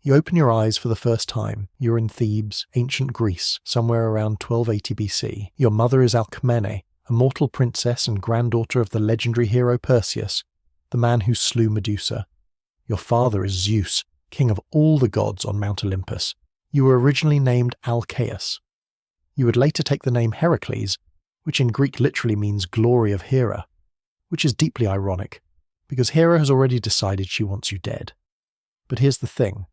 You open your eyes for the first time. You're in Thebes, ancient Greece, somewhere around 1280 BC. Your mother is Alcmene, a mortal princess and granddaughter of the legendary hero Perseus, the man who slew Medusa. Your father is Zeus, king of all the gods on Mount Olympus. You were originally named Alcaeus. You would later take the name Hercules, which in Greek literally means glory of Hera, which is deeply ironic, because Hera has already decided she wants you dead. But here's the thing.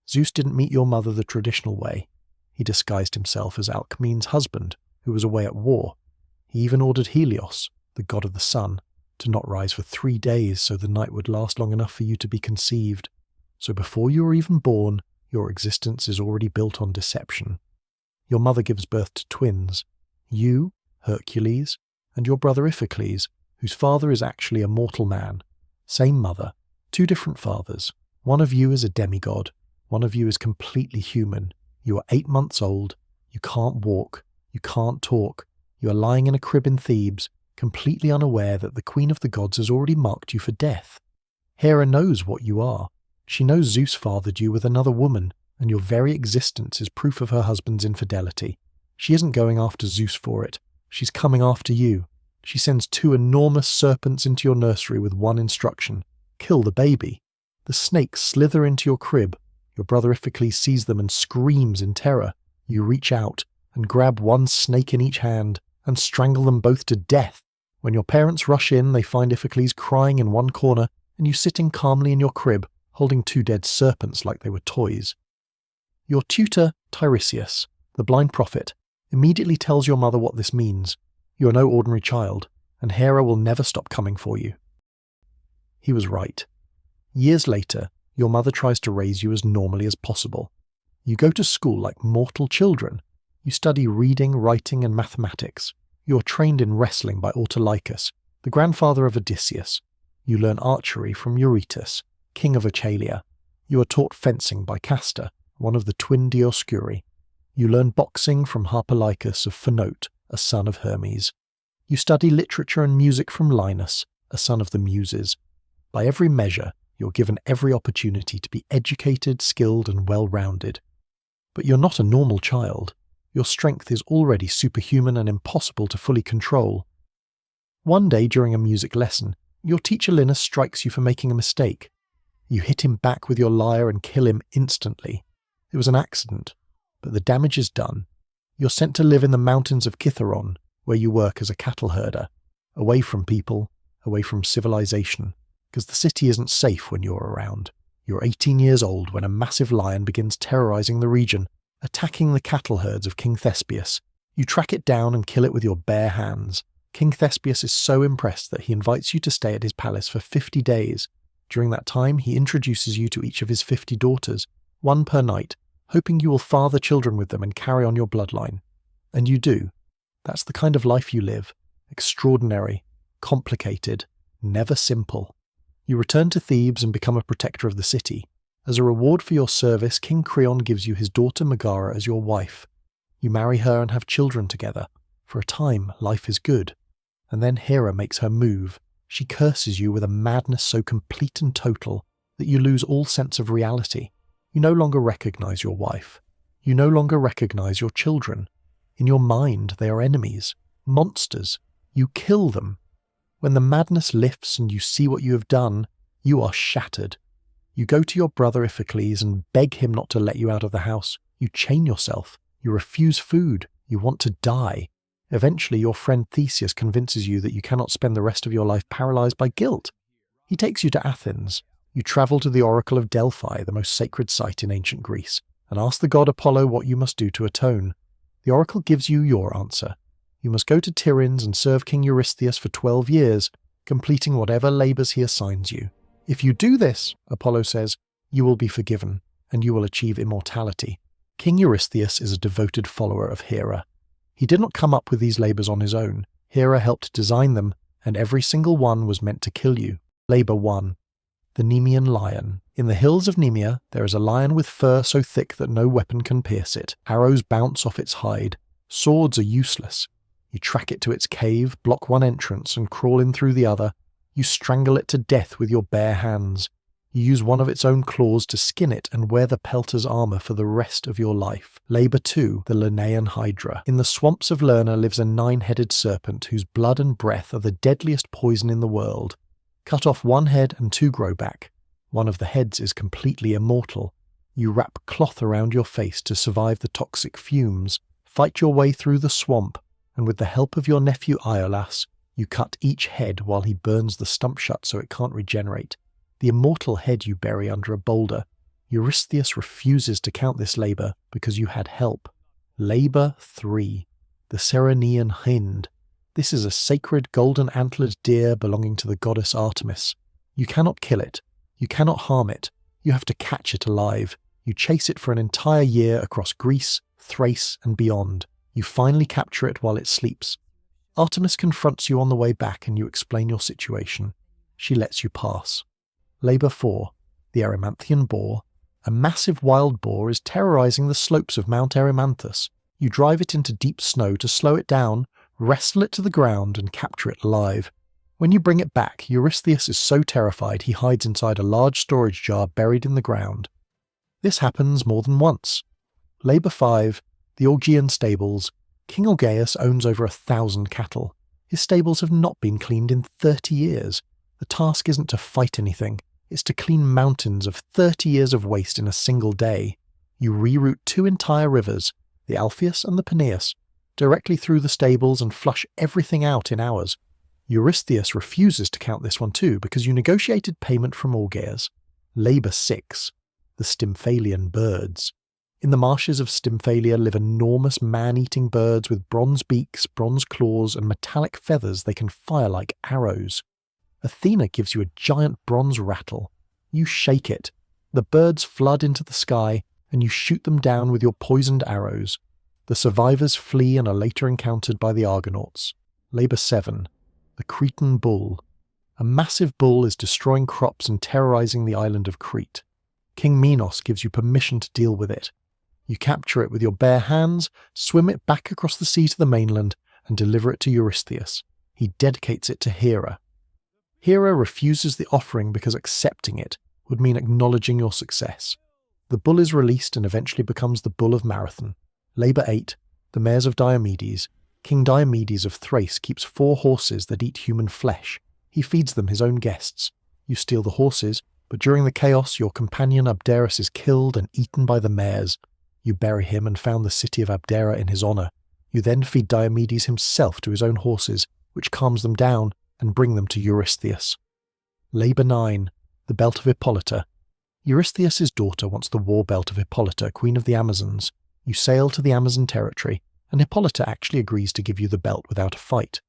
Zeus didn't meet your mother the traditional way. He disguised himself as Alcmene's husband, who was away at war. He even ordered Helios, the god of the sun, to not rise for 3 days so the night would last long enough for you to be conceived. So before you are even born, your existence is already built on deception. Your mother gives birth to twins. You, Hercules, and your brother Iphicles, whose father is actually a mortal man. Same mother, 2 different fathers. One of you is a demigod. One of you is completely human. You are 8 months old. You can't walk. You can't talk. You are lying in a crib in Thebes, completely unaware that the Queen of the Gods has already marked you for death. Hera knows what you are. She knows Zeus fathered you with another woman, and your very existence is proof of her husband's infidelity. She isn't going after Zeus for it. She's coming after you. She sends 2 enormous serpents into your nursery with one instruction: kill the baby. The snakes slither into your crib. Your brother Iphicles sees them and screams in terror. You reach out and grab one snake in each hand and strangle them both to death. When your parents rush in, they find Iphicles crying in one corner and you sitting calmly in your crib, holding 2 dead serpents like they were toys. Your tutor, Tiresias, the blind prophet, immediately tells your mother what this means. You are no ordinary child, and Hera will never stop coming for you. He was right. Years later, your mother tries to raise you as normally as possible. You go to school like mortal children. You study reading, writing, and mathematics. You are trained in wrestling by Autolycus, the grandfather of Odysseus. You learn archery from Eurytus, king of Oechalia. You are taught fencing by Castor, one of the twin Dioscuri. You learn boxing from Harpalycus of Phenote, a son of Hermes. You study literature and music from Linus, a son of the Muses. By every measure, you're given every opportunity to be educated, skilled, and well-rounded. But you're not a normal child. Your strength is already superhuman and impossible to fully control. One day during a music lesson, your teacher Linus strikes you for making a mistake. You hit him back with your lyre and kill him instantly. It was an accident, but the damage is done. You're sent to live in the mountains of Kithaeron, where you work as a cattle herder, away from people, away from civilization, because the city isn't safe when you're around. You're 18 years old when a massive lion begins terrorizing the region, attacking the cattle herds of King Thespius. You track it down and kill it with your bare hands. King Thespius is so impressed that he invites you to stay at his palace for 50 days. During that time, he introduces you to each of his 50 daughters, 1 per night, hoping you will father children with them and carry on your bloodline. And you do. That's the kind of life you live. Extraordinary, complicated, never simple. You return to Thebes and become a protector of the city. As a reward for your service, King Creon gives you his daughter Megara as your wife. You marry her and have children together. For a time, life is good. And then Hera makes her move. She curses you with a madness so complete and total that you lose all sense of reality. You no longer recognize your wife. You no longer recognize your children. In your mind, they are enemies, monsters. You kill them. When the madness lifts and you see what you have done, you are shattered. You go to your brother Iphicles and beg him not to let you out of the house. You chain yourself. You refuse food. You want to die. Eventually, your friend Theseus convinces you that you cannot spend the rest of your life paralyzed by guilt. He takes you to Athens. You travel to the Oracle of Delphi, the most sacred site in ancient Greece, and ask the god Apollo what you must do to atone. The oracle gives you your answer. You must go to Tiryns and serve King Eurystheus for 12 years, completing whatever labours he assigns you. If you do this, Apollo says, you will be forgiven, and you will achieve immortality. King Eurystheus is a devoted follower of Hera. He did not come up with these labours on his own. Hera helped design them, and every single one was meant to kill you. Labour 1. The Nemean Lion. In the hills of Nemea, there is a lion with fur so thick that no weapon can pierce it. Arrows bounce off its hide. Swords are useless. You track it to its cave, block one entrance, and crawl in through the other. You strangle it to death with your bare hands. You use one of its own claws to skin it and wear the pelter's armor for the rest of your life. Labor 2, the Lernaean Hydra. In the swamps of Lerna lives a 9-headed serpent whose blood and breath are the deadliest poison in the world. Cut off one head and 2 grow back. One of the heads is completely immortal. You wrap cloth around your face to survive the toxic fumes, fight your way through the swamp, and with the help of your nephew Iolaus, you cut each head while he burns the stump shut so it can't regenerate. The immortal head you bury under a boulder. Eurystheus refuses to count this labor because you had help. Labor 3, the Ceryneian Hind. This is a sacred golden-antlered deer belonging to the goddess Artemis. You cannot kill it. You cannot harm it. You have to catch it alive. You chase it for an entire year across Greece, Thrace, and beyond. You finally capture it while it sleeps. Artemis confronts you on the way back and you explain your situation. She lets you pass. Labor 4, the Erymanthian boar. A massive wild boar is terrorizing the slopes of Mount Erymanthus. You drive it into deep snow to slow it down, wrestle it to the ground, and capture it alive. When you bring it back, Eurystheus is so terrified he hides inside a large storage jar buried in the ground. This happens more than once. Labor 5, the Augean stables. King Augeas owns over 1,000 cattle. His stables have not been cleaned in 30 years. The task isn't to fight anything, it's to clean mountains of 30 years of waste in a single day. You reroute 2 entire rivers, the Alpheus and the Peneus, directly through the stables and flush everything out in hours. Eurystheus refuses to count this one too because you negotiated payment from Augeas. Labor 6, the Stymphalian birds. In the marshes of Stymphalia live enormous man-eating birds with bronze beaks, bronze claws, and metallic feathers they can fire like arrows. Athena gives you a giant bronze rattle. You shake it. The birds flood into the sky, and you shoot them down with your poisoned arrows. The survivors flee and are later encountered by the Argonauts. Labor 7, the Cretan bull. A massive bull is destroying crops and terrorizing the island of Crete. King Minos gives you permission to deal with it. You capture it with your bare hands, swim it back across the sea to the mainland, and deliver it to Eurystheus. He dedicates it to Hera. Hera refuses the offering because accepting it would mean acknowledging your success. The bull is released and eventually becomes the bull of Marathon. Labor 8, the mares of Diomedes. King Diomedes of Thrace keeps 4 horses that eat human flesh. He feeds them his own guests. You steal the horses, but during the chaos your companion Abderus is killed and eaten by the mares. You bury him and found the city of Abdera in his honor. You then feed Diomedes himself to his own horses, which calms them down, and bring them to Eurystheus. Labor 9, the belt of Hippolyta. Eurystheus's daughter wants the war belt of Hippolyta, queen of the Amazons. You sail to the Amazon territory, and Hippolyta actually agrees to give you the belt without a fight.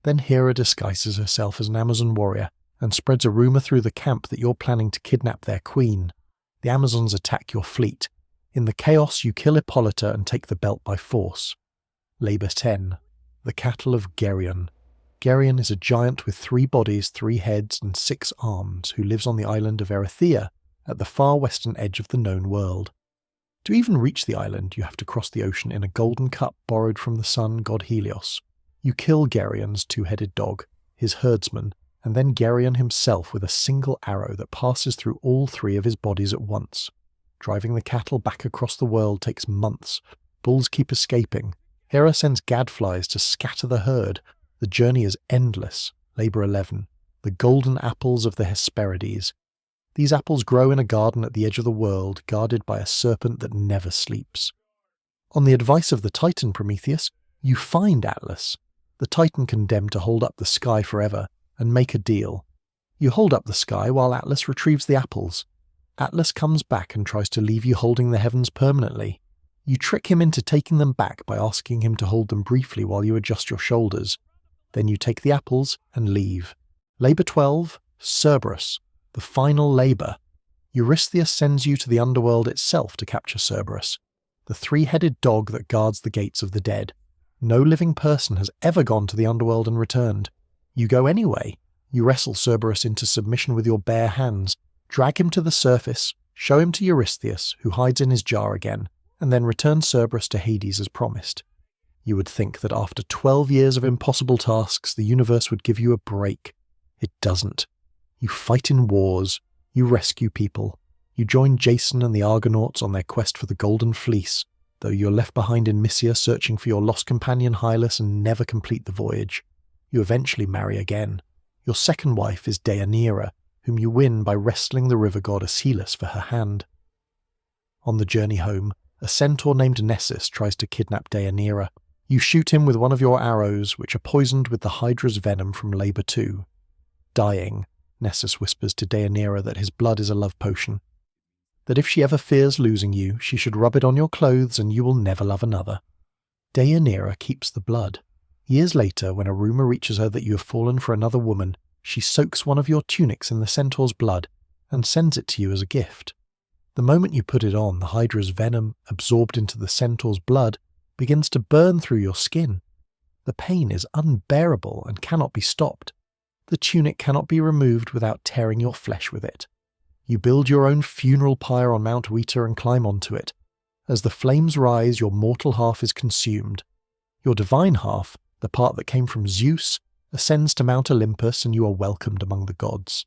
Then Hera disguises herself as an Amazon warrior, and spreads a rumor through the camp that you're planning to kidnap their queen. The Amazons attack your fleet. In the chaos, you kill Hippolyta and take the belt by force. Labor 10, the cattle of Geryon. Geryon is a giant with 3 bodies, 3 heads, and 6 arms who lives on the island of Erythea at the far western edge of the known world. To even reach the island, you have to cross the ocean in a golden cup borrowed from the sun god Helios. You kill Geryon's 2-headed dog, his herdsman, and then Geryon himself with a single arrow that passes through all 3 of his bodies at once. Driving the cattle back across the world takes months. Bulls keep escaping. Hera sends gadflies to scatter the herd. The journey is endless. Labor 11, the golden apples of the Hesperides. These apples grow in a garden at the edge of the world, guarded by a serpent that never sleeps. On the advice of the Titan Prometheus, you find Atlas, the Titan condemned to hold up the sky forever, and make a deal. You hold up the sky while Atlas retrieves the apples. Atlas comes back and tries to leave you holding the heavens permanently. You trick him into taking them back by asking him to hold them briefly while you adjust your shoulders. Then you take the apples and leave. Labor 12, Cerberus, the final labor. Eurystheus sends you to the underworld itself to capture Cerberus, the 3-headed dog that guards the gates of the dead. No living person has ever gone to the underworld and returned. You go anyway. You wrestle Cerberus into submission with your bare hands, drag him to the surface, show him to Eurystheus, who hides in his jar again, and then return Cerberus to Hades as promised. You would think that after 12 years of impossible tasks, the universe would give you a break. It doesn't. You fight in wars. You rescue people. You join Jason and the Argonauts on their quest for the Golden Fleece, though you're left behind in Mysia searching for your lost companion Hylas and never complete the voyage. You eventually marry again. Your second wife is Deianira, whom you win by wrestling the river goddess Hellas for her hand. On the journey home, a centaur named Nessus tries to kidnap Deianira. You shoot him with one of your arrows, which are poisoned with the Hydra's venom from Labour 2. Dying, Nessus whispers to Deianira that his blood is a love potion, that if she ever fears losing you, she should rub it on your clothes and you will never love another. Deianira keeps the blood. Years later, when a rumour reaches her that you have fallen for another woman, she soaks one of your tunics in the centaur's blood and sends it to you as a gift. The moment you put it on, the Hydra's venom, absorbed into the centaur's blood, begins to burn through your skin. The pain is unbearable and cannot be stopped. The tunic cannot be removed without tearing your flesh with it. You build your own funeral pyre on Mount Weta and climb onto it. As the flames rise, your mortal half is consumed. Your divine half, the part that came from Zeus, ascends to Mount Olympus and you are welcomed among the gods.